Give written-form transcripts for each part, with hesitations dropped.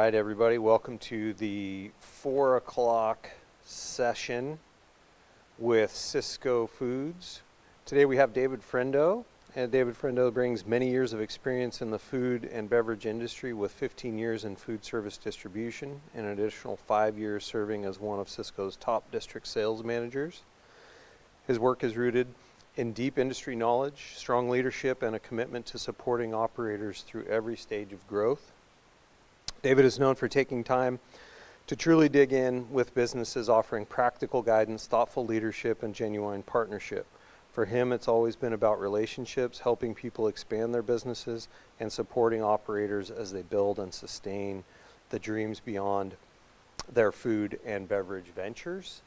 right, everybody. Welcome to the 4 o'clock session with Cisco Foods. Today we have David Frendo, and David Frendo brings many years of experience in the food and beverage industry with 15 years in food service distribution and an additional 5 years serving as one of Cisco's top district sales managers. His work is rooted in deep industry knowledge, strong leadership, and a commitment to supporting operators through every stage of growth. David is known for taking time to truly dig in with businesses, offering practical guidance, thoughtful leadership, and genuine partnership. For him, it's always been about relationships, helping people expand their businesses, and supporting operators as they build and sustain the dreams beyond their food and beverage ventures.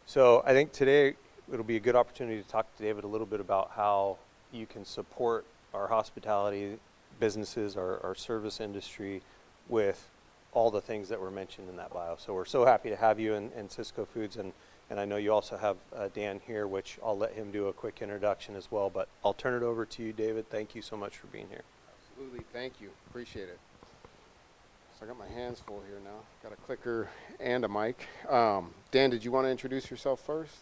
So I think today it'll be a good opportunity to talk to David a little bit about how you can support our hospitality businesses, our service industry, with all the things that were mentioned in that bio. So we're so happy to have you in Cisco Foods, and I know you also have Dan here, which I'll let him do a quick introduction as well, but I'll turn it over to you, David. Thank you so much for being here. Absolutely, thank you, appreciate it. So I got my hands full here now. Got a clicker and a mic. Dan, did you want to introduce yourself first?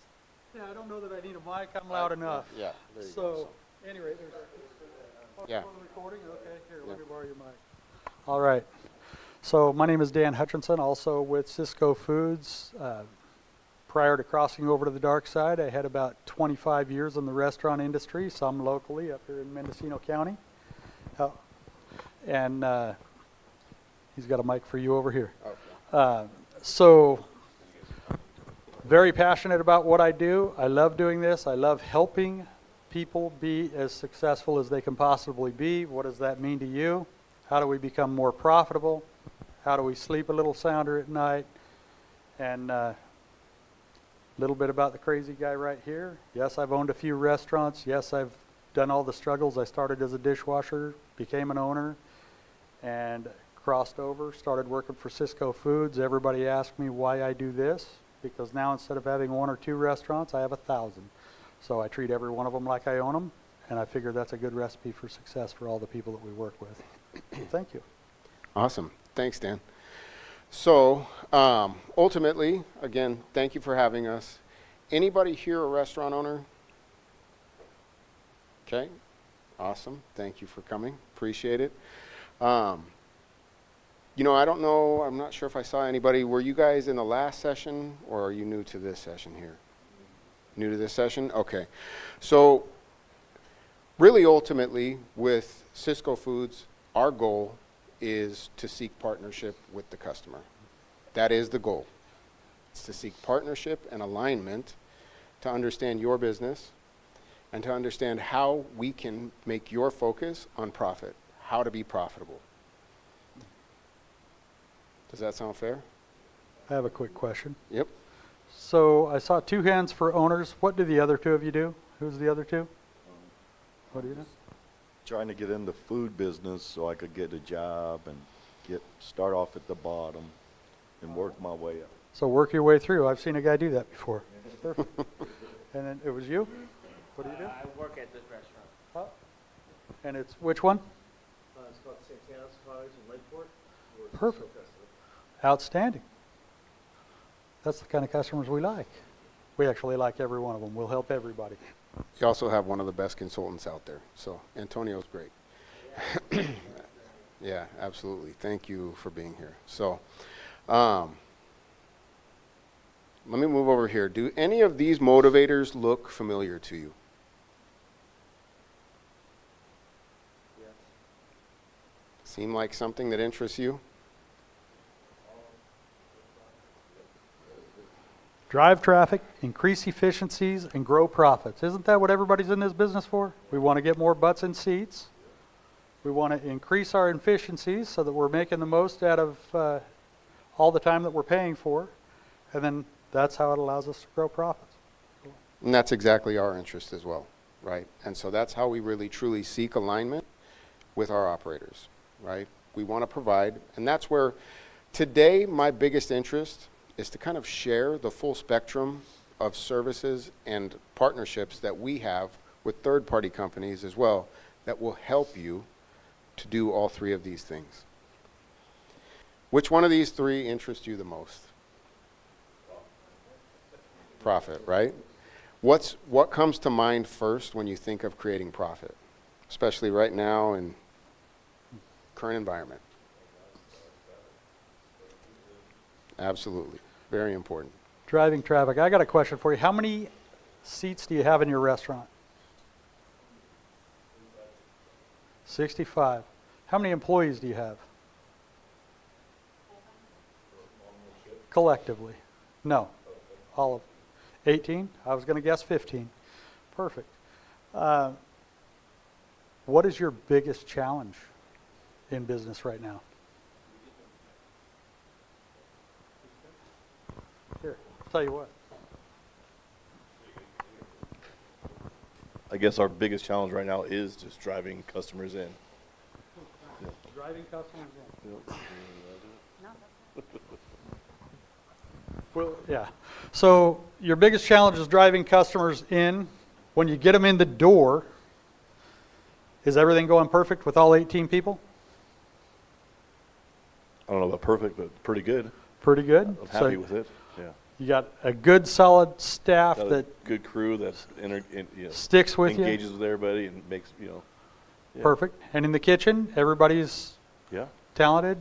Yeah, I don't know that I need a mic. I'm loud enough. Yeah, there you go. So, anyway, there's yeah. recording. Okay, here, let me borrow your mic. All right. So my name is Dan Hutchinson, also with Cisco Foods. Prior to crossing over to the dark side, I had about 25 years in the restaurant industry, some locally up here in Mendocino County. And he's got a mic for you over here. Okay. So very passionate about what I do. I love doing this. I love helping people be as successful as they can possibly be. What does that mean to you? How do we become more profitable? How do we sleep a little sounder at night? And a little bit about the crazy guy right here. Yes, I've owned a few restaurants. Yes, I've done all the struggles. I started as a dishwasher, became an owner, and crossed over, started working for Cisco Foods. Everybody asked me why I do this, because now instead of having 1 or 2 restaurants, I have 1,000. So I treat every one of them like I own them, and I figure that's a good recipe for success for all the people that we work with. Thank you. Awesome. Thanks, Dan. So ultimately, again, thank you for having us. Anybody here a restaurant owner? Okay. Awesome. Thank you for coming. Appreciate it. You know, I don't know, I'm not sure if I saw anybody. Were you guys in the last session, or are you new to this session here? New to this session? Okay. So really, ultimately, with Cisco Foods, our goal is to seek partnership with the customer. That is the goal. It's to seek partnership and alignment to understand your business and to understand how we can make your focus on profit, how to be profitable. Does that sound fair? I have a quick question. Yep. So I saw 2 hands for owners. What do the other 2 of you do? Who's the other 2? What do you do? Trying to get in the food business so I could get a job and start off at the bottom and work my way up. So work your way through. I've seen a guy do that before. Perfect. And then it was you? What do you do? I work at this restaurant. Huh? And it's which one? It's called Santana's Cottage in Lakeport. Perfect. Outstanding. That's the kind of customers we like. We actually like every one of them. We'll help everybody. You also have one of the best consultants out there. So Antonio's great. Yeah, absolutely. Thank you for being here. So let me move over here. Do any of these motivators look familiar to you? Yes. Seem like something that interests you? Drive traffic, increase efficiencies, and grow profits. Isn't that what everybody's in this business for? We want to get more butts in seats. We want to increase our efficiencies so that we're making the most out of all the time that we're paying for. And then that's how it allows us to grow profits. And that's exactly our interest as well, right? And so that's how we really truly seek alignment with our operators, right? We want to provide, and that's where today my biggest interest is to kind of share the full spectrum of services and partnerships that we have with third-party companies as well that will help you to do all 3 of these things. Which one of these three interests you the most? Profit, right? What comes to mind first when you think of creating profit, especially right now in current environment? Absolutely. Very important. Driving traffic. I got a question for you. How many seats do you have in your restaurant? 65. How many employees do you have? Collectively? No. All of 18? I was going to guess 15. Perfect. What is your biggest challenge in business right now? Here, I'll tell you what. I guess our biggest challenge right now is just driving customers in. Driving customers in. Well, yeah. So your biggest challenge is driving customers in. When you get them in the door, is everything going perfect with all 18 people? I don't know about perfect, but pretty good. Pretty good. I'm happy with it. Yeah. You got a good, solid staff Got a that good crew that sticks with you. engages with everybody and makes, yeah. Perfect. And in the kitchen, everybody's Yeah. talented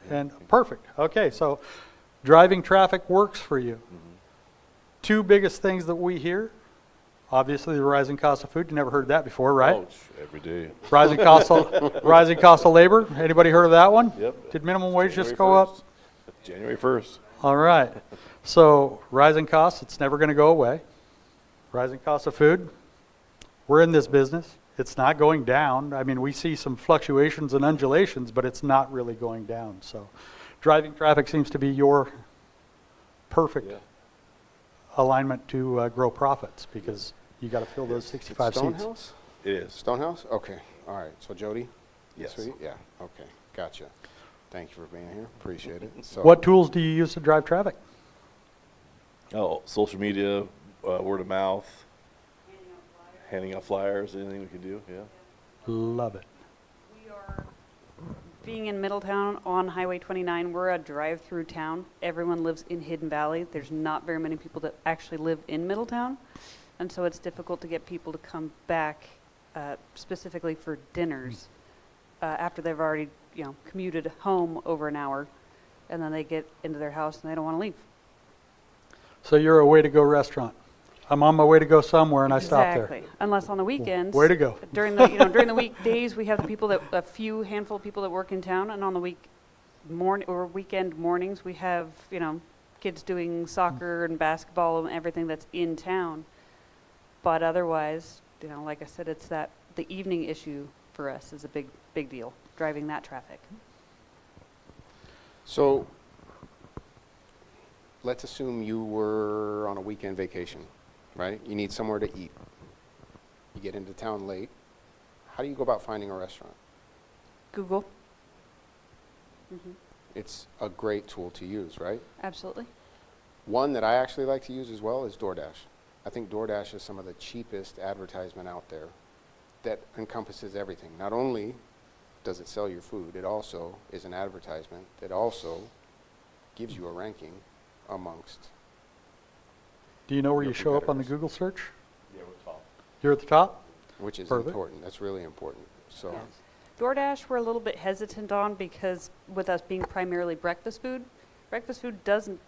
and perfect. Okay, so driving traffic works for you. Two biggest things that we hear, obviously the rising cost of food. You never heard that before, right? Ouch, every day. Rising cost of labor. Anybody heard of that one? Yep. Did minimum wage just January go up? 1st. January 1st. All right. So rising costs, it's never going to go away. Rising cost of food. We're in this business. It's not going down. I mean, we see some fluctuations and undulations, but it's not really going down. So driving traffic seems to be your perfect Yeah. alignment to grow profits because you got to fill those 65 seats. Stonehouse? It is. Stonehouse? Okay. All right. So Jody? Yes. Sweet? Yeah. Okay. Gotcha. Thank you for being here. Appreciate it. So What tools do you use to drive traffic? Oh, social media, word of mouth, handing out flyers, anything we can do, yeah. Love it. We are, being in Middletown on Highway 29, we're a drive-through town. Everyone lives in Hidden Valley. There's not very many people that actually live in Middletown. And so it's difficult to get people to come back specifically for dinners after they've already, commuted home over an hour. And then they get into their house and they don't want to leave. So you're a way-to-go restaurant. I'm on my way to go somewhere and I stop there. Exactly. Unless on the weekends. Way to go. During the during the weekdays, we have the people a handful of people that work in town, and on the weekend mornings, we have kids doing soccer and basketball and everything that's in town. But otherwise, like I said, it's the evening issue for us is a big deal, driving that traffic. So let's assume you were on a weekend vacation, right? You need somewhere to eat. You get into town late. How do you go about finding a restaurant? Google. It's a great tool to use, right? Absolutely. One that I actually like to use as well is DoorDash. I think DoorDash is some of the cheapest advertisement out there that encompasses everything. Not only does it sell your food, it also is an advertisement that also gives you a ranking amongst. Do you know where your you show up on the competitors. Google search? Yeah, we're top. You're at the top? Which is Perfect. important. That's really important. So, Yes. DoorDash, we're a little bit hesitant on because with us being primarily breakfast food doesn't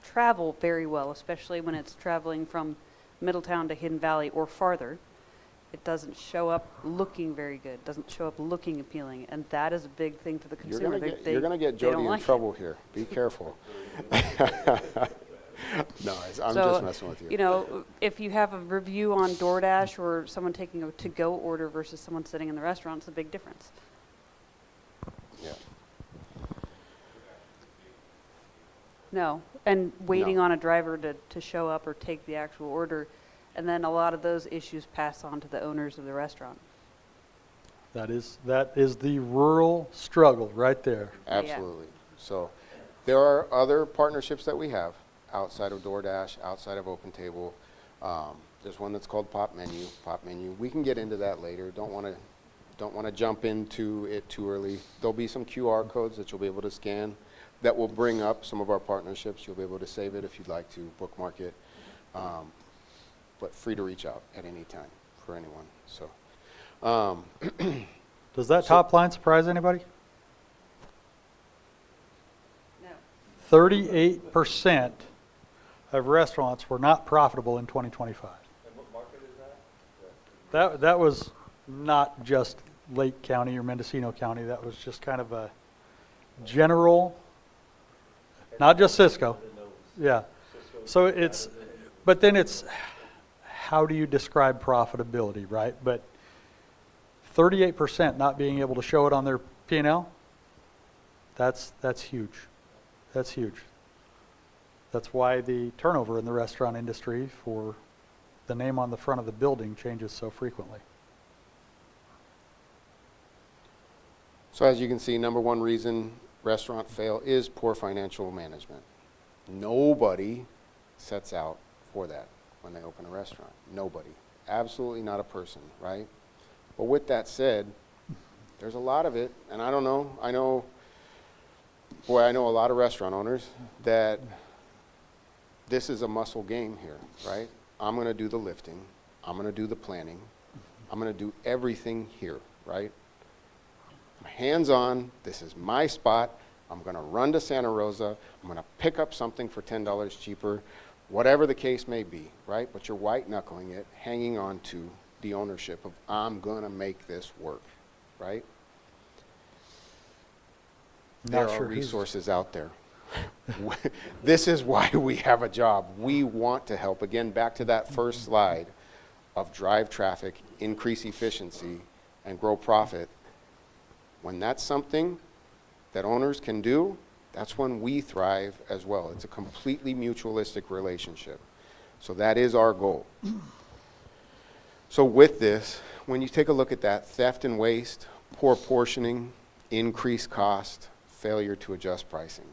travel very well, especially when it's traveling from Middletown to Hidden Valley or farther. It doesn't show up looking very good, doesn't show up looking appealing, and that is a big thing for the you're consumer. going to get they don't Jody in like it. trouble here. Be careful. No, I'm So, just messing with you. If you have a review on DoorDash or someone taking a to-go order versus someone sitting in the restaurant, it's a big difference. Yeah. No, and waiting No. on a driver to show up or take the actual order, and then a lot of those issues pass on to the owners of the restaurant. That is the rural struggle right there. Yeah. Absolutely. So there are other partnerships that we have outside of DoorDash, outside of OpenTable. There's one that's called Pop Menu. We can get into that later. Don't want to jump into it too early. There'll be some QR codes that you'll be able to scan that will bring up some of our partnerships. You'll be able to save it if you'd like to bookmark it. But free to reach out at any time for anyone. So, Does that top line surprise anybody? No. 38% of restaurants were not profitable in 2025. And what market is that? That was not just Lake County or Mendocino County. That was just kind of a general, not just Cisco. Yeah. So it's, but then it's, how do you describe profitability, right? But 38% not being able to show it on their P&L, that's huge. That's huge. That's why the turnover in the restaurant industry for the name on the front of the building changes so frequently. so as you can see, number one reason restaurant fail is poor financial management. Nobody sets out for that when they open a restaurant. Nobody. Absolutely not a person, right? But with that said, there's a lot of it, and I don't know, I know a lot of restaurant owners that this is a muscle game here, right? I'm going to do the lifting. I'm going to do the planning. I'm going to do everything here, right? I'm hands-on. This is my spot. I'm going to run to Santa Rosa. I'm going to pick up something for $10 cheaper, whatever the case may be, right? But you're white-knuckling it, hanging on to the ownership of, I'm going to make this work, right? There are resources out there. This is why we have a job. We want to help. Again, back to that first slide of drive traffic, increase efficiency, and grow profit. When that's something that owners can do, that's when we thrive as well. It's a completely mutualistic relationship. So that is our goal. So with this, when you take a look at that, theft and waste, poor portioning, increased cost, failure to adjust pricing.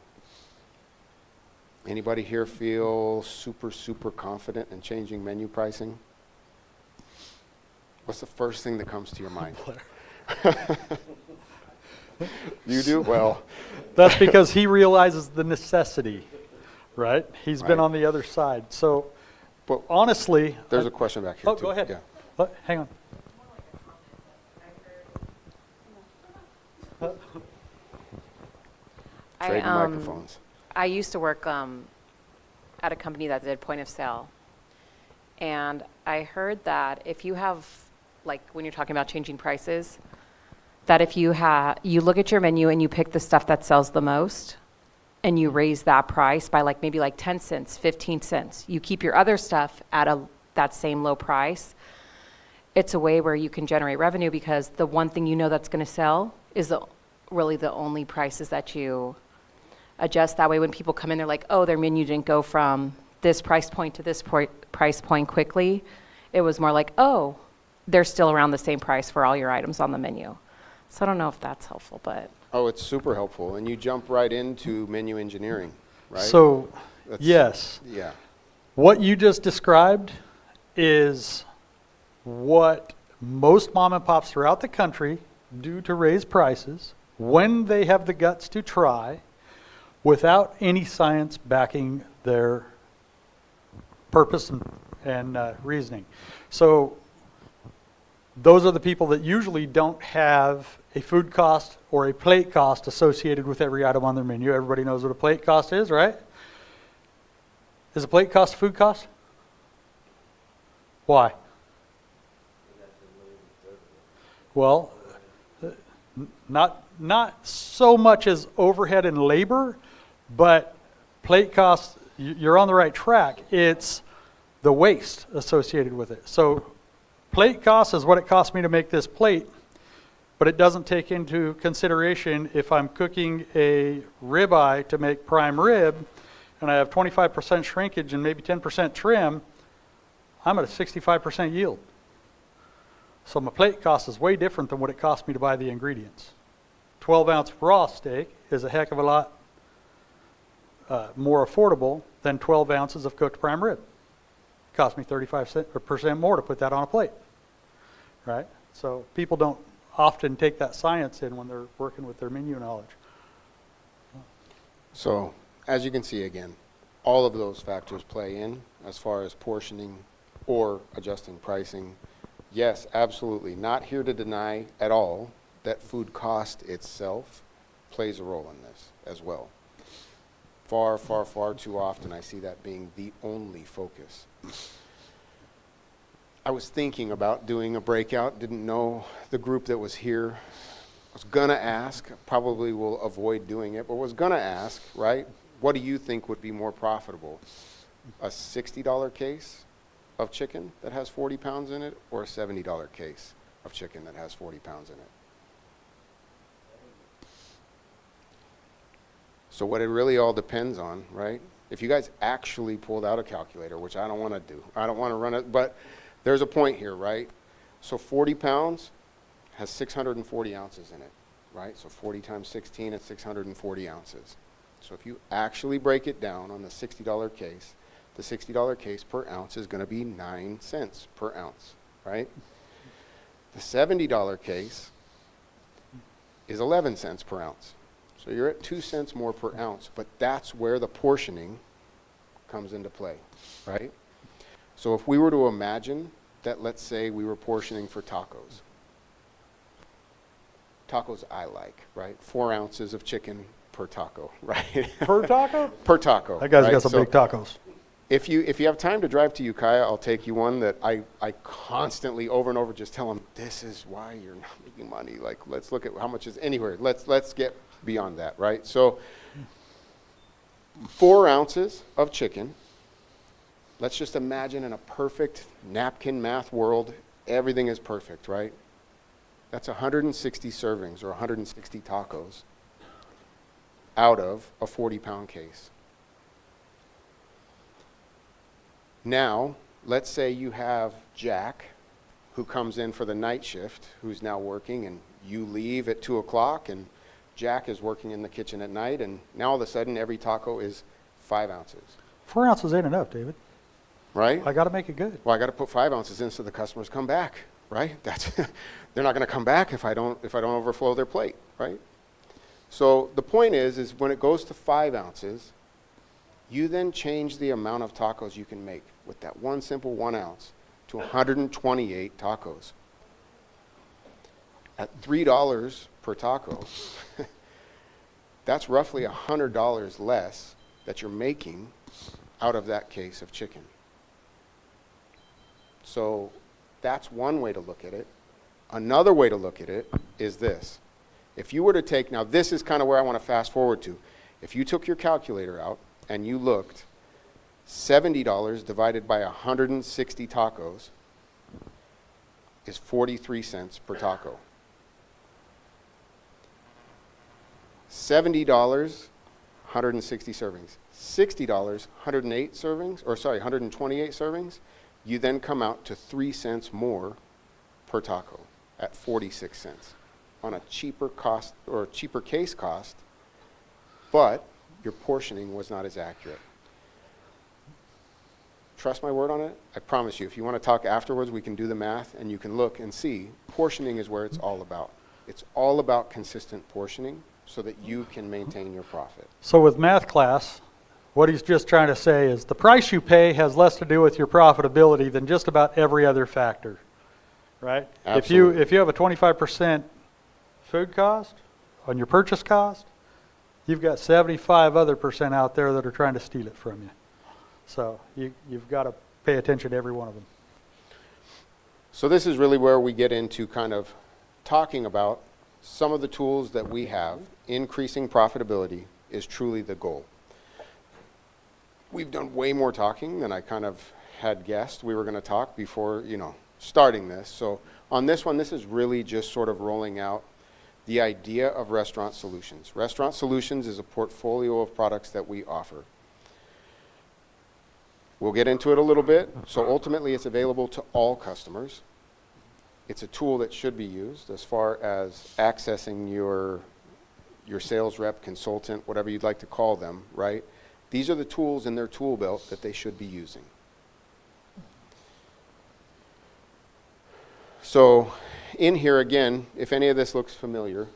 Anybody here feel super confident in changing menu pricing? What's the first thing that comes to your mind? You do? Well. That's because he realizes the necessity, right? He's been Right. on the other side. So But honestly. there's a question back here Oh, too. go ahead. Yeah. Hang on. Trade your microphones. I used to work at a company that did point of sale. And I heard that if you have, like when you're talking about changing prices, that if you look at your menu and you pick the stuff that sells the most and you raise that price by maybe 10 cents, 15 cents, you keep your other stuff at that same low price, it's a way where you can generate revenue because the one thing you know that's going to sell is really the only prices that you adjust. That way when people come in, they're like, oh, their menu didn't go from this price point to this price point quickly. It was more like, oh, they're still around the same price for all your items on the menu. So I don't know if that's helpful, but. Oh, it's super helpful. And you jump right into menu engineering, right? So, That's- yes. Yeah. What you just described is what most mom and pops throughout the country do to raise prices when they have the guts to try without any science backing their purpose and reasoning. So those are the people that usually don't have a food cost or a plate cost associated with every item on their menu. Everybody knows what a plate cost is, right? Is a plate cost a food cost? Why? Well, not so much as overhead and labor, but plate costs, you're on the right track. It's the waste associated with it. So plate cost is what it costs me to make this plate, but it doesn't take into consideration if I'm cooking a ribeye to make prime rib and I have 25% shrinkage and maybe 10% trim, I'm at a 65% yield. So my plate cost is way different than what it cost me to buy the ingredients. 12-ounce raw steak is a heck of a lot more affordable than 12 ounces of cooked prime rib. It cost me 35% more to put that on a plate, right? So people don't often take that science in when they're working with their menu knowledge. So, as you can see again, all of those factors play in as far as portioning or adjusting pricing. Yes, absolutely. Not here to deny at all that food cost itself plays a role in this as well. Far, far, far too often I see that being the only focus. I was thinking about doing a breakout, didn't know the group that was here. I was gonna ask, probably will avoid doing it, but was gonna ask, right? What do you think would be more profitable? A $60 case of chicken that has 40 pounds in it, or a $70 case of chicken that has 40 pounds in it? So what it really all depends on, right? If you guys actually pulled out a calculator, which I don't want to do, I don't want to run it, but there's a point here, right? So 40 pounds has 640 ounces in it, right? So 40 times 16 is 640 ounces. So if you actually break it down on the $60 case, the $60 case per ounce is going to be 9 cents per ounce, right? The $70 case is 11 cents per ounce. So you're at 2 cents more per ounce, but that's where the portioning comes into play, right? So if we were to imagine that, let's say we were portioning for tacos. Tacos I like, right? 4 ounces of chicken per taco, right? Per taco? Per taco. That guy's right? got some So big tacos. if you have time to drive to Ukiah, I'll take you one that I constantly over and over just tell them, this is why you're not making money. Like, let's look at how much is anywhere. Let's get beyond that, right? So 4 ounces of chicken. Let's just imagine in a perfect napkin math world, everything is perfect, right? That's 160 servings or 160 tacos out of a 40-pound case. Now, let's say you have Jack, who comes in for the night shift, who's now working, and you leave at 2 o'clock, and Jack is working in the kitchen at night, and now all of a sudden every taco is 5 ounces. 4 ounces ain't enough, David. Right? I got to make it good. Well, I got to put 5 ounces in so the customers come back, right? That's they're not going to come back if I don't overflow their plate, right? So the point is when it goes to 5 ounces, you then change the amount of tacos you can make with that one simple 1 ounce to 128 tacos. At $3 per taco, that's roughly $100 less that you're making out of that case of chicken. So that's one way to look at it. Another way to look at it is this. If you were to take, now this is kind of where I want to fast forward to. If you took your calculator out and you looked, $70 divided by 160 tacos is 43 cents per taco. $70, 160 servings. $60, 128 servings, you then come out to 3 cents more per taco at 46 cents on a cheaper cost or cheaper case cost, but your portioning was not as accurate. Trust my word on it. I promise you, if you want to talk afterwards, we can do the math and you can look and see. Portioning is where it's all about. It's all about consistent portioning so that you can maintain your profit. So with math class, what he's just trying to say is the price you pay has less to do with your profitability than just about every other factor, right? Absolutely. If you have a 25% food cost on your purchase cost, you've got 75 other % out there that are trying to steal it from you. So you've got to pay attention to every one of them. So this is really where we get into kind of talking about some of the tools that we have. Increasing profitability is truly the goal. We've done way more talking than I kind of had guessed we were going to talk before, starting this. So on this one, this is really just sort of rolling out the idea of Restaurant Solutions. Restaurant Solutions is a portfolio of products that we offer. We'll get into it a little bit. So ultimately, it's available to all customers. It's a tool that should be used as far as accessing your sales rep, consultant, whatever you'd like to call them, right? These are the tools in their tool belt that they should be using. So in here again, if any of this looks familiar,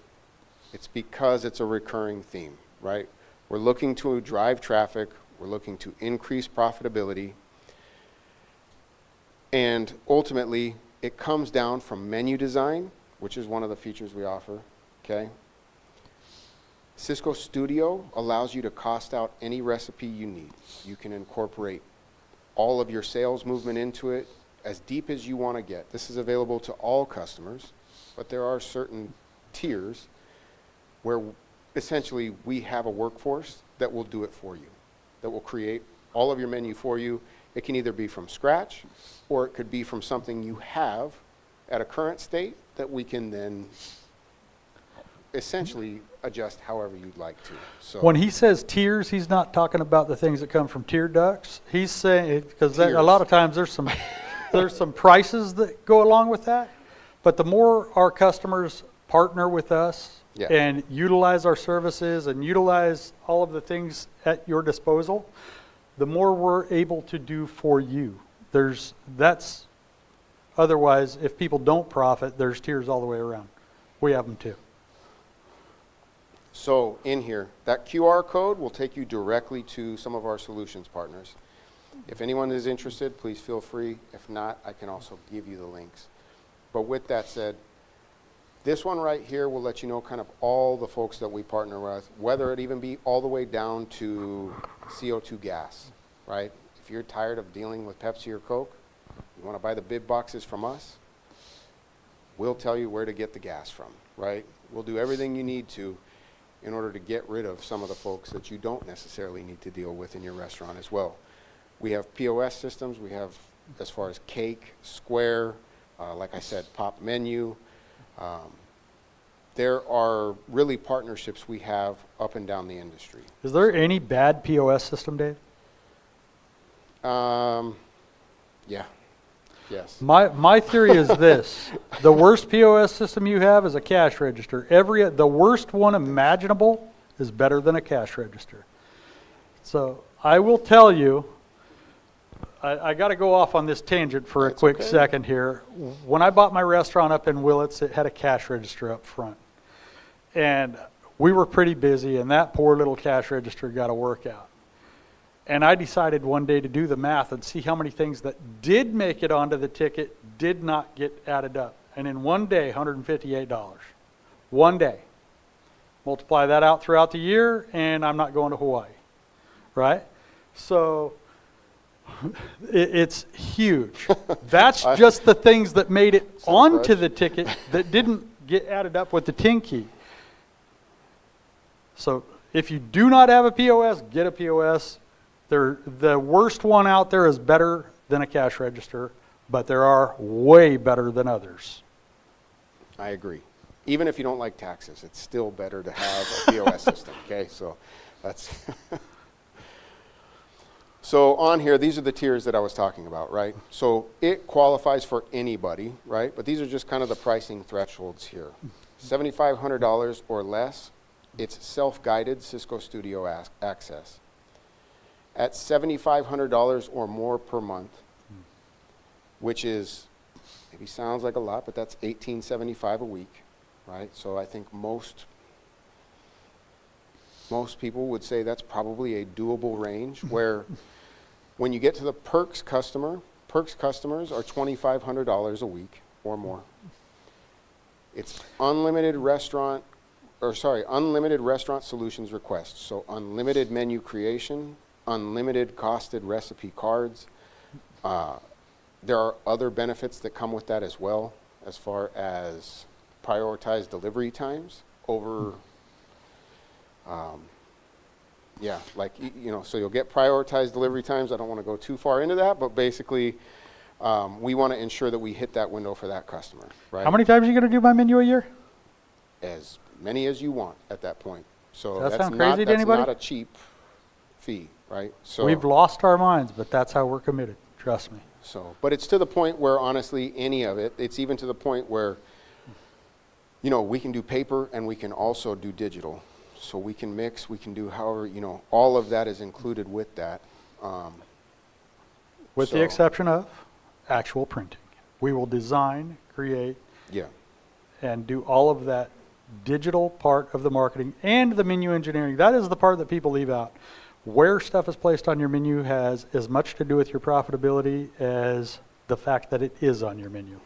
it's because it's a recurring theme, right? We're looking to drive traffic. We're looking to increase profitability. And ultimately, it comes down from menu design, which is one of the features we offer, okay? Cisco Studio allows you to cost out any recipe you need. You can incorporate all of your sales movement into it as deep as you want to get. This is available to all customers, but there are certain tiers where essentially we have a workforce that will do it for you, that will create all of your menu for you. It can either be from scratch, or it could be from something you have at a current state that we can then essentially adjust however you'd like to. So When he says tiers, he's not talking about the things that come from tier ducts. He's saying, because a Tiers. lot of times there's some prices that go along with that. But the more our customers partner with us Yeah. and utilize our services and utilize all of the things at your disposal, the more we're able to do for you. Otherwise, if people don't profit, there's tiers all the way around. We have them too. So in here, that QR code will take you directly to some of our solutions partners. If anyone is interested, please feel free. If not, I can also give you the links. But with that said, this one right here will let you know kind of all the folks that we partner with, whether it even be all the way down to CO2 gas, right? If you're tired of dealing with Pepsi or Coke, you want to buy the big boxes from us, we'll tell you where to get the gas from, right? We'll do everything you need to in order to get rid of some of the folks that you don't necessarily need to deal with in your restaurant as well. We have POS systems. We have, as far as Cake, Square, like I said, Pop Menu. There are really partnerships we have up and down the industry. Is there any bad POS system, Dave? Yeah. Yes. My theory is this: the worst POS system you have is a cash register. The worst one imaginable is better than a cash register. So I will tell you, I got to go off on this tangent for a That's quick okay. second here. When I bought my restaurant up in Willits, it had a cash register up front, and we were pretty busy, and that poor little cash register got a workout. And I decided one day to do the math and see how many things that did make it onto the ticket did not get added up. And in one day, $158. One day. Multiply that out throughout the year, and I'm not going to Hawaii. Right? So it's huge. That's just the things that made it onto the ticket that didn't get added up with the TIN key. So if you do not have a POS, get a POS. The worst one out there is better than a cash register, but there are way better than others. I agree. Even if you don't like taxes, it's still better to have a POS system, okay? So that's... So on here, these are the tiers that I was talking about, right? So it qualifies for anybody, right? But these are just kind of the pricing thresholds here. $7,500 or less, it's self-guided Cisco Studio access. At $7,500 or more per month, which is, maybe sounds like a lot, but that's $1,875 a week, right? So I think most people would say that's probably a doable range, where when you get to the perks customers are $2,500 a week or more. It's unlimited restaurant solutions requests, so unlimited menu creation, unlimited costed recipe cards. There are other benefits that come with that as well, as far as prioritized delivery times over, so you'll get prioritized delivery times. I don't want to go too far into that, but basically, we want to ensure that we hit that window for that customer, right? How many times are you going to do my menu a year? As many as you want at that point. So Does that that's sound crazy to that's anybody? not a cheap fee, right? So We've lost our minds, but that's how we're committed. Trust me. but it's to the point where, honestly, any of it, it's even to the point where, we can do paper and we can also do digital. So we can mix, we can do however, all of that is included with that. With the exception of actual printing. We will design, create, Yeah. and do all of that digital part of the marketing and the menu engineering. That is the part that people leave out. Where stuff is placed on your menu has as much to do with your profitability as the fact that it is on your menu.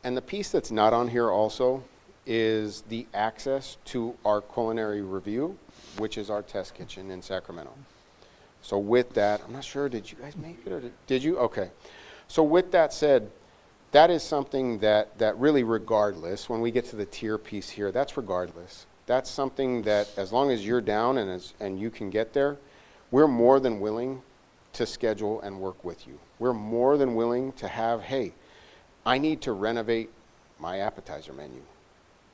And the piece that's not on here also is the access to our culinary review, which is our test kitchen in Sacramento. So with that, I'm not sure, did you guys make it or did you? Okay. So with that said, that is something that really regardless, when we get to the tier piece here, that's regardless. That's something that as long as you're down and you can get there, we're more than willing to schedule and work with you. We're more than willing to have, hey, I need to renovate my appetizer menu.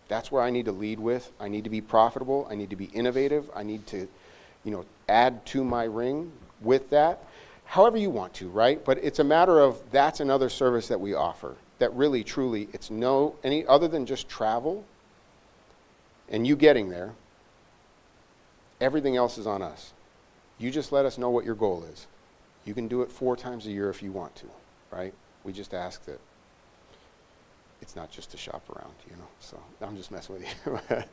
That's where I need to lead with. I need to be profitable. I need to be innovative. I need to, add to my ring with that. However you want to, right? But it's a matter of that's another service that we offer that really, truly, it's any other than just travel and you getting there, everything else is on us. You just let us know what your goal is. You can do it 4 times a year if you want to, right? We just ask that it's not just to shop around, so I'm just messing with you.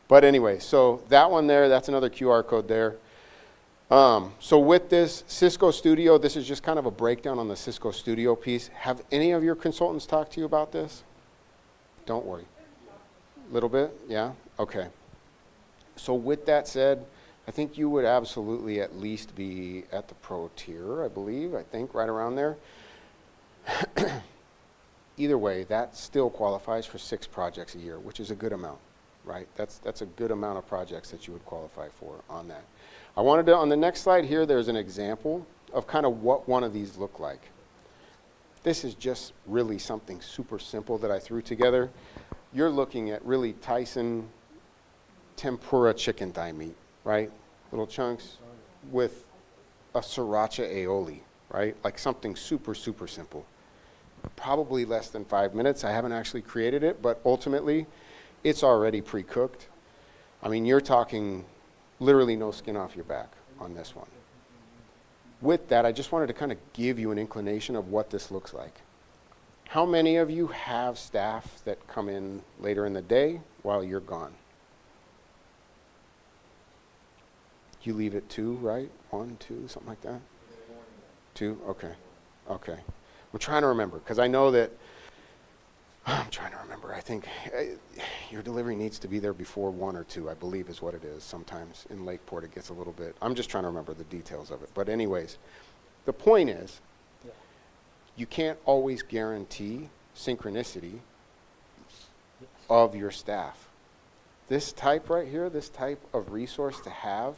But anyway, so that one there, that's another QR code there. So with this Cisco Studio, this is just kind of a breakdown on the Cisco Studio piece. Have any of your consultants talked to you about this? Don't worry. A little bit? Yeah? Okay. So with that said, I think you would absolutely at least be at the pro tier, I believe, right around there. Either way, that still qualifies for 6 projects a year, which is a good amount, right? That's a good amount of projects that you would qualify for on that. I wanted to, on the next slide here, there's an example of kind of what one of these look like. This is just really something super simple that I threw together. You're looking at really Tyson tempura chicken thigh meat, right? Little chunks with a sriracha aioli, right? Like something super, super simple. Probably less than 5 minutes. I haven't actually created it, but ultimately, it's already pre-cooked. I mean, you're talking literally no skin off your back on this one. With that, I just wanted to kind of give you an inclination of what this looks like. How many of you have staff that come in later in the day while you're gone? You leave at 2, right? 1, 2, something like that? 2? Okay. Okay. I'm trying to remember, because I know that, I'm trying to remember, I think your delivery needs to be there before 1 or 2, I believe is what it is. Sometimes in Lakeport it gets a little bit, I'm just trying to remember the details of it. But anyways, the point is, you can't always guarantee synchronicity of your staff. This type right here, this type of resource to have,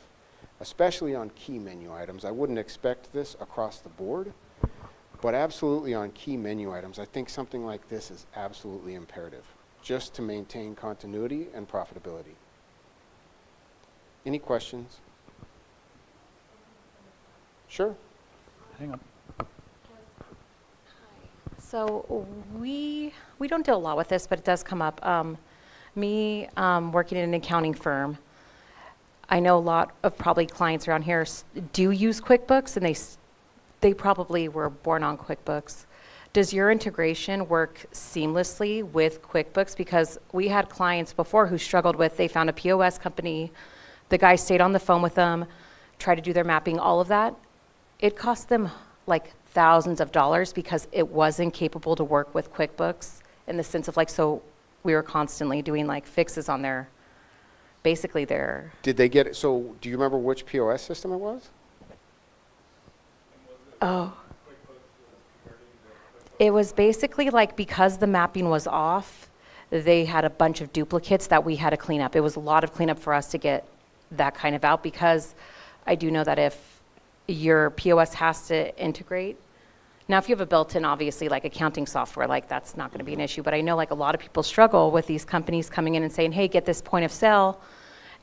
especially on key menu items, I wouldn't expect this across the board. But absolutely on key menu items, I think something like this is absolutely imperative, just to maintain continuity and profitability. Any questions? Sure. Hang on. So we don't deal a lot with this, but it does come up. Me working in an accounting firm, I know a lot of probably clients around here do use QuickBooks, and they probably were born on QuickBooks. Does your integration work seamlessly with QuickBooks? Because we had clients before who struggled with, they found a POS company, the guy stayed on the phone with them, tried to do their mapping, all of that. It cost them like thousands of dollars because it wasn't capable to work with QuickBooks in the sense of like, so we were constantly doing like fixes on their, basically their. Did they get it? So do you remember which POS system it was? Oh. It was basically like because the mapping was off, they had a bunch of duplicates that we had to clean up. It was a lot of cleanup for us to get that kind of out, because I do know that if your POS has to integrate, now if you have a built-in, obviously, like accounting software, like that's not going to be an issue. But I know like a lot of people struggle with these companies coming in and saying, hey, get this point of sale,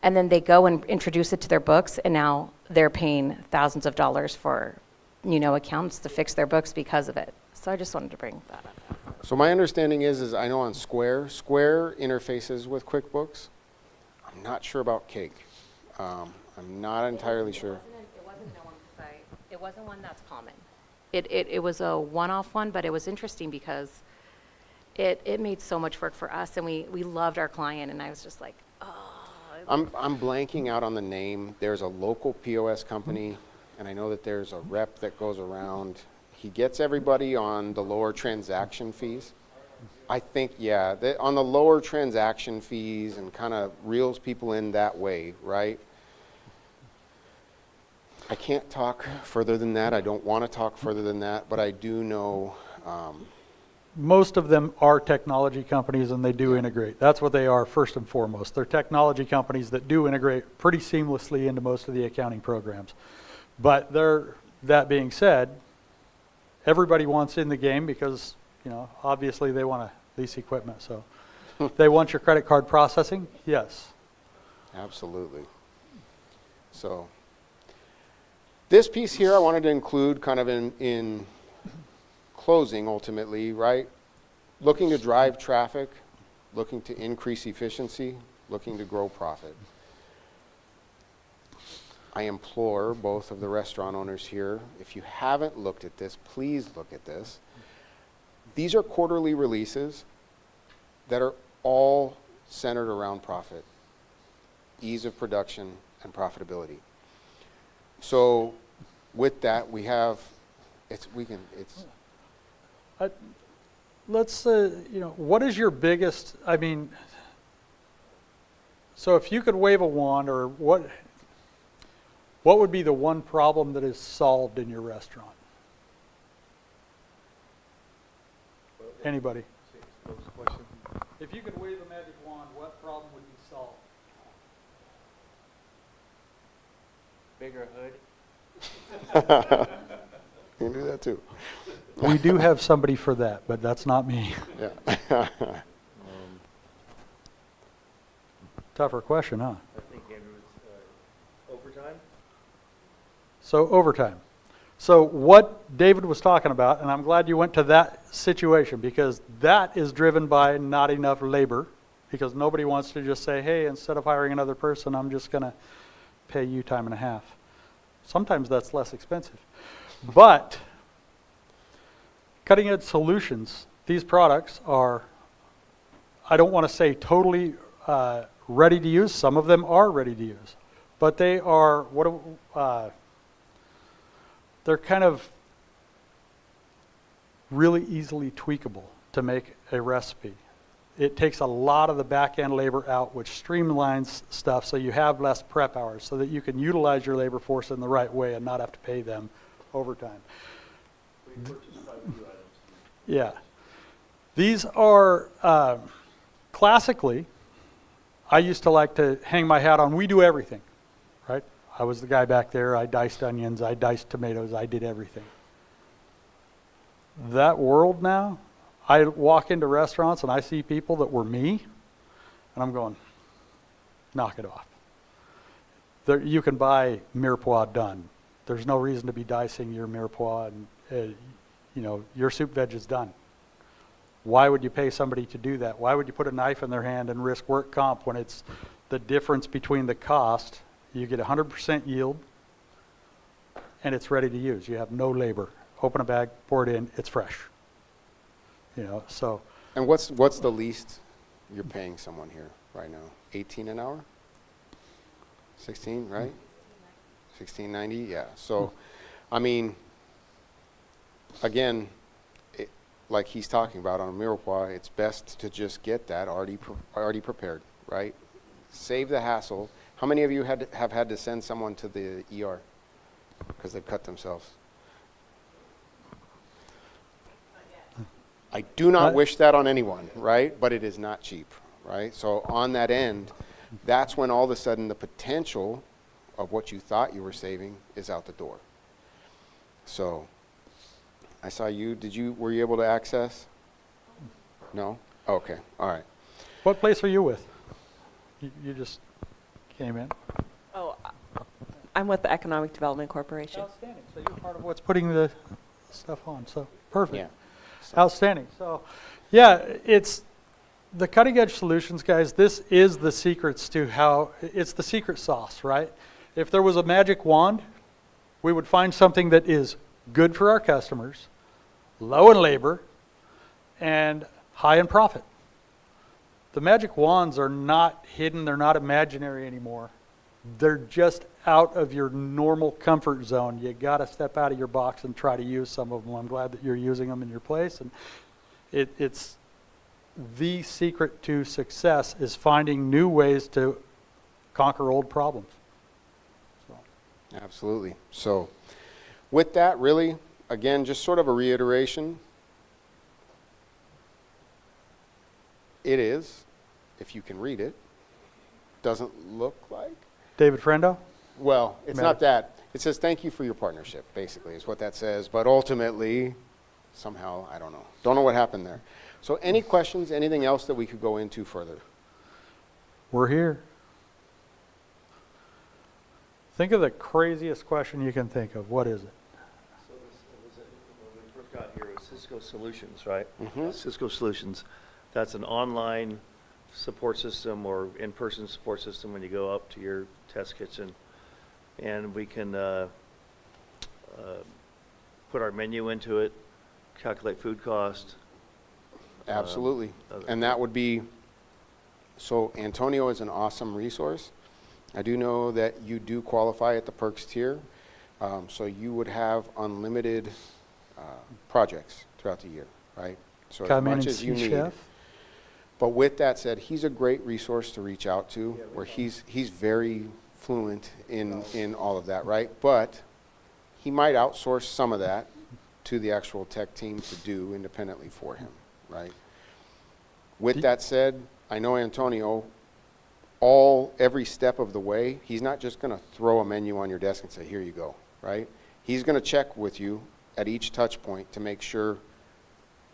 and then they go and introduce it to their books, and now they're paying thousands of dollars for accountants to fix their books because of it. So I just wanted to bring that up. So my understanding is I know on Square interfaces with QuickBooks. I'm not sure about Cake. I'm not entirely sure. It wasn't no one, it wasn't one that's common. It was a one-off one, but it was interesting because it made so much work for us, and we loved our client, and I was just like, oh. I'm blanking out on the name. There's a local POS company, and I know that there's a rep that goes around. He gets everybody on the lower transaction fees. I think, yeah, on the lower transaction fees and kind of reels people in that way, right? I can't talk further than that. I don't want to talk further than that, but I do know. Most of them are technology companies, and they do integrate. That's what they are first and foremost. They're technology companies that do integrate pretty seamlessly into most of the accounting programs. But that being said, everybody wants in the game because, obviously they want to lease equipment. So they want your credit card processing? Yes. Absolutely. So this piece here I wanted to include kind of in closing ultimately, right? Looking to drive traffic, looking to increase efficiency, looking to grow profit. I implore both of the restaurant owners here, if you haven't looked at this, please look at this. These are quarterly releases that are all centered around profit, ease of production, and profitability. So with that, we have, Let's, what is your biggest, so if you could wave a wand, or what would be the one problem that is solved in your restaurant? Anybody? If you could wave a magic wand, what problem would be solved? Bigger hood. You can do that too. We do have somebody for that, but that's not me. Yeah. Tougher question, huh? I think Andrew was overtime. So overtime. So what David was talking about, and I'm glad you went to that situation, because that is driven by not enough labor, because nobody wants to just say, hey, instead of hiring another person, I'm just going to pay you time and a half. Sometimes that's less expensive. But cutting edge solutions, these products are, I don't want to say totally ready to use. Some of them are ready to use, but they are, they're kind of really easily tweakable to make a recipe. It takes a lot of the back end labor out, which streamlines stuff so you have less prep hours, so that you can utilize your labor force in the right way and not have to pay them overtime. We purchased quite a few items. Yeah. These are, classically, I used to like to hang my hat on, we do everything, right? I was the guy back there, I diced onions, I diced tomatoes, I did everything. That world now, I walk into restaurants and I see people that were me, and I'm going, knock it off. You can buy mirepoix done. There's no reason to be dicing your mirepoix, and your soup veg is done. Why would you pay somebody to do that? Why would you put a knife in their hand and risk work comp when it's the difference between the cost? You get 100% yield, and it's ready to use. You have no labor. Open a bag, pour it in, it's fresh. So. And what's the least you're paying someone here right now? 18 an hour? 16, right? 16.90, yeah. So, again, like he's talking about on a mirepoix, it's best to just get that already prepared, right? Save the hassle. How many of you have had to send someone to the ER because they've cut themselves? I do not wish that on anyone, right? But it is not cheap, right? So on that end, that's when all of a sudden the potential of what you thought you were saving is out the door. So I saw you. Were you able to access? No? Okay. All right. What place are you with? You just came in? Oh, I'm with the Economic Development Corporation. Outstanding. So you're part of what's putting the stuff on. So perfect. Yeah. Outstanding. So, yeah, it's the cutting edge solutions, guys. This is the secrets to it's the secret sauce, right? If there was a magic wand, we would find something that is good for our customers, low in labor, and high in profit. The magic wands are not hidden, they're not imaginary anymore. They're just out of your normal comfort zone. You got to step out of your box and try to use some of them. I'm glad that you're using them in your place, and it's the secret to success is finding new ways to conquer old problems. So. Absolutely. So with that, really, again, just sort of a reiteration. It is, if you can read it, doesn't look like. David Frendo? Well, it's Matter. not that. It says thank you for your partnership, basically, is what that says. But ultimately, somehow, I don't know. Don't know what happened there. So any questions, anything else that we could go into further? We're here. Think of the craziest question you can think of. What is it? So when we first got here, it was Cisco Solutions, right? Mhm. Cisco Solutions. That's an online support system or in-person support system when you go up to your test kitchen. And we can put our menu into it, calculate food cost. Absolutely. other- And that would be, so Antonio is an awesome resource. I do know that you do qualify at the perks tier, so you would have unlimited projects throughout the year, right? So as Come in much and as you see need. Chef? But with that said, he's a great resource to reach out to, Yeah, we where know. he's very fluent in all of that, right? But he might outsource some of that to the actual tech team to do independently for him, right? With that said, I know Antonio, every step of the way, he's not just going to throw a menu on your desk and say, here you go, right? He's going to check with you at each touch point to make sure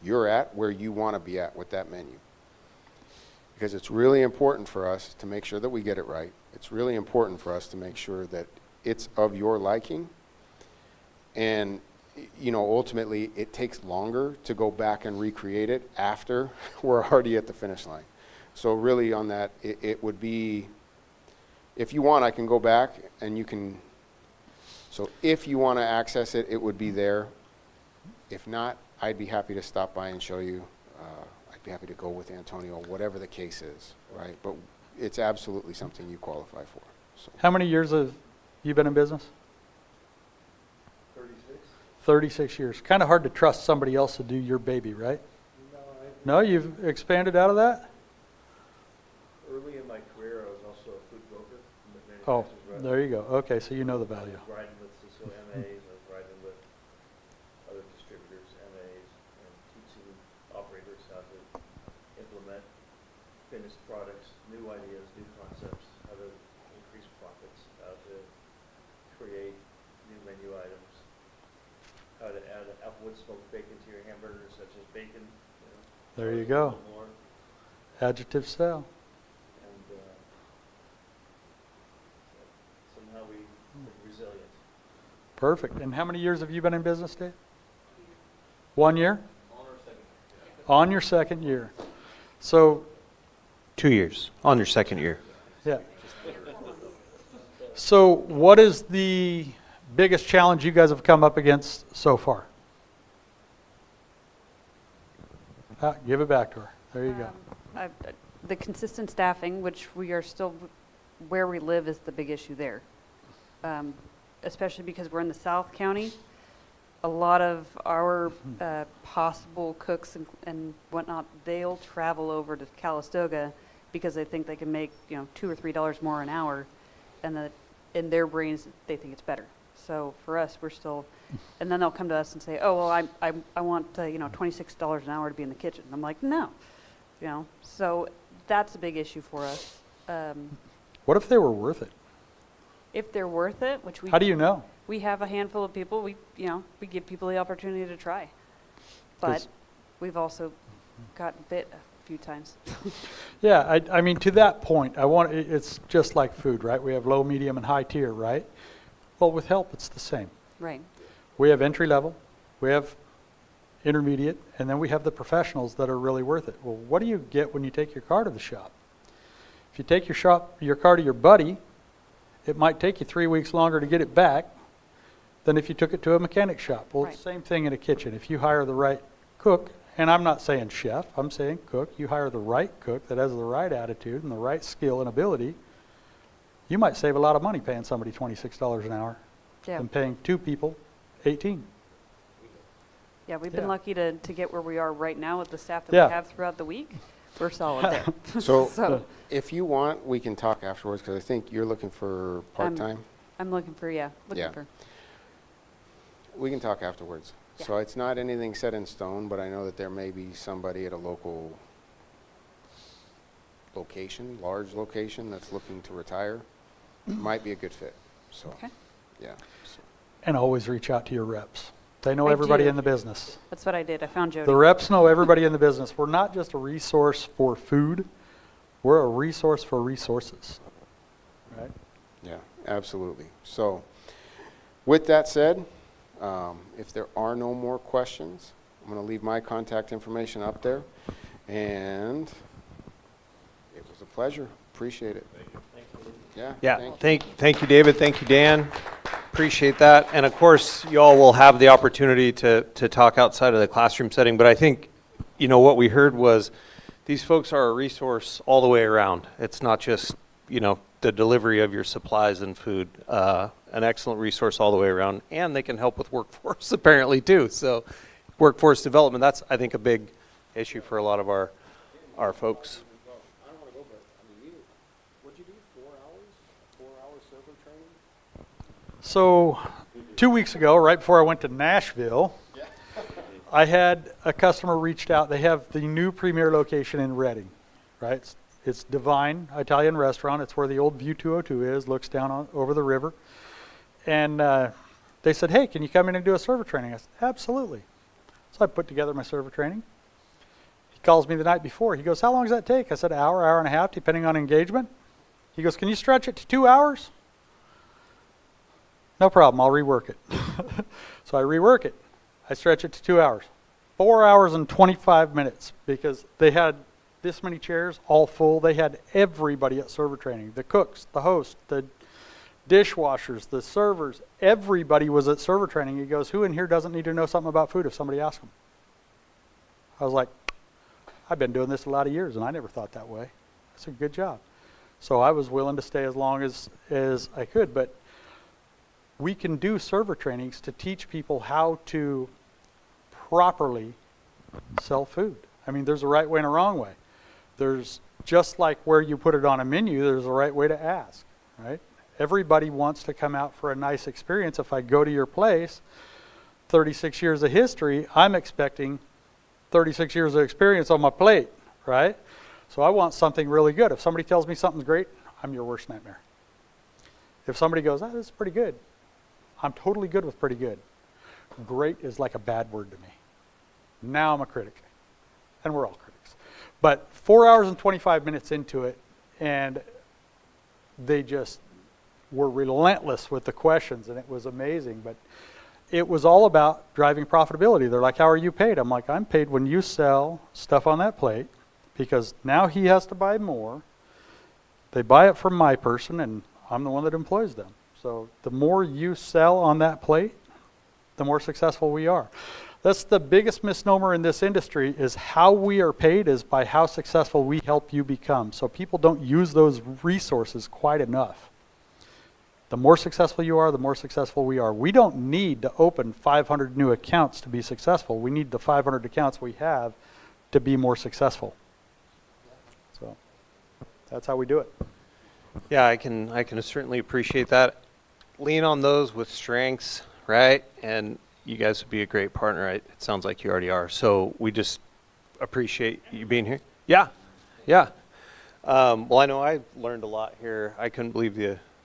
you're at where you want to be at with that menu. Because it's really important for us to make sure that we get it right. It's really important for us to make sure that it's of your liking. And, you know, ultimately, it takes longer to go back and recreate it after we're already at the finish line. So really on that, it would be, if you want, I can go back and you can, so if you want to access it, it would be there. If not, I'd be happy to stop by and show you. I'd be happy to go with Antonio, whatever the case is, right? But it's absolutely something you qualify for. So. How many years have you been in business? 36? 36 years. Kind of hard to trust somebody else to do your baby, right? No, No, you've expanded out of that? early in my career, I was also a food broker. Oh, manufacturer's rep. there you go. Okay, so you know the value. I was riding with Cisco MAs, I was riding with other distributors, MAs, and teaching operators how to implement finished products, new ideas, new concepts, how to increase profits, how to create new menu items, how to add wood smoked bacon to your hamburgers, such as bacon. There you a go. little more, Adjective sell. and somehow we're resilient. Perfect. And how many years have you been in business, Dave? 1 year? On your second year. So, 2 years, on your second year. yeah. So what is the biggest challenge you guys have come up against so far? Give it back to her. There you go. The consistent staffing, which we are still, where we live is the big issue there. Especially because we're in the South County. A lot of our possible cooks and whatnot, they'll travel over to Calistoga because they think they can make, $2 or $3 more an hour, and that in their brains they think it's better. So for us, we're still, and then they'll come to us and say, oh well, I want $26 an hour to be in the kitchen. And I'm like, no, So that's a big issue for us. What if they were worth it? If they're worth it, which we How do you know? we have a handful of people, we give people the opportunity to try. But 'Cause- we've also gotten bit a few times. Yeah, I mean, to that point, it's just like food, right? We have low, medium, and high tier, right? Well, with help, it's the same. Right. We have entry level, we have intermediate, and then we have the professionals that are really worth it. Well, what do you get when you take your car to the shop? If you take your car to your buddy, it might take you 3 weeks longer to get it back than if you took it to a mechanic shop. Well, it's the same thing in a kitchen. If you hire the right cook And I'm not saying chef, I'm saying cook. You hire the right cook that has the right attitude and the right skill and ability, you might save a lot of money paying somebody $26 an hour Yeah. than paying 2 people 18. Yeah, we've Yeah. been lucky to get where we are right now with the staff that Yeah. we have throughout the week. We're solid there. So, So- if you want, we can talk afterwards, because I think you're looking for part-time. I'm looking for, Yeah. for. We can talk afterwards. Yeah. So it's not anything set in stone, but I know that there may be somebody at a local location, large location, that's looking to retire. Might be a good fit, so, Okay. yeah. So, And always reach out to your reps. They know I everybody do. in the business. That's what I did. I found Jody. The reps know everybody in the business. We're not just a resource for food. We're a resource for resources. Right? yeah, absolutely. So, with that said, if there are no more questions, I'm going to leave my contact information up there. And it was a pleasure. Appreciate it. Yeah. Yeah, thank you. thank you, David. Thank you, Dan. Appreciate that. And of course, you all will have the opportunity to talk outside of the classroom setting. But I think, what we heard was these folks are a resource all the way around. It's not just, the delivery of your supplies and food. An excellent resource all the way around. And they can help with workforce apparently too. So workforce development, that's, I think, a big issue for a lot of our folks. I don't want to go, but what'd you do? 4 hours? 4-hour server training? So 2 weeks ago, right before I went to Nashville, I had a customer reached out. They have the new premier location in Reading, right? It's Divine Italian restaurant. It's where the old View 202 is, looks down over the river. And they said, hey, can you come in and do a server training? I said, absolutely. So I put together my server training. He calls me the night before. He goes, how long does that take? I said, hour and a half, depending on engagement. He goes, can you stretch it to 2 hours? No problem, I'll rework it. So I rework it. I stretch it to 2 hours. 4 hours and 25 minutes because they had this many chairs, all full. They had everybody at server training. The cooks, the host, the dishwashers, the servers, everybody was at server training. He goes, who in here doesn't need to know something about food if somebody asks them? I was like, I've been doing this a lot of years and I never thought that way. That's a good job. So I was willing to stay as long as I could, but we can do server trainings to teach people how to properly sell food. I mean, there's a right way and a wrong way. There's just like where you put it on a menu, there's a right way to ask, right? Everybody wants to come out for a nice experience. If I go to your place, 36 years of history, I'm expecting 36 years of experience on my plate, right? So I want something really good. If somebody tells me something's great, I'm your worst nightmare. If somebody goes, this is pretty good, I'm totally good with pretty good. Great is like a bad word to me. Now I'm a critic. And we're all critics. But 4 hours and 25 minutes into it, and they just were relentless with the questions, and it was amazing. But it was all about driving profitability. They're like, how are you paid? I'm like, I'm paid when you sell stuff on that plate, because now he has to buy more. They buy it from my person, and I'm the one that employs them. So the more you sell on that plate, the more successful we are. That's the biggest misnomer in this industry, is how we are paid is by how successful we help you become. So people don't use those resources quite enough. The more successful you are, the more successful we are. We don't need to open 500 new accounts to be successful. We need the 500 accounts we have to be more successful. So that's how we do it. Yeah, I can certainly appreciate that. Lean on those with strengths, right? And you guys would be a great partner. It sounds like you already are. So we just appreciate you being here. Yeah. Well, I know I learned a lot here. I couldn't believe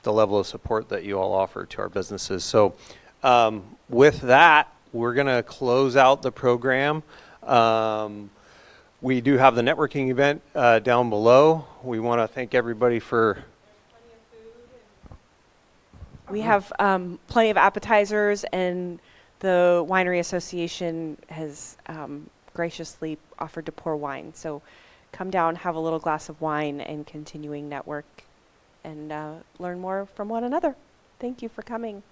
the level of support that you all offer to our businesses. So with that, we're going to close out the program. We do have the networking event down below. We want to thank everybody for... We have plenty of appetizers, and the Winery Association has graciously offered to pour wine. So come down, have a little glass of wine, and continuing network and learn more from one another. Thank you for coming.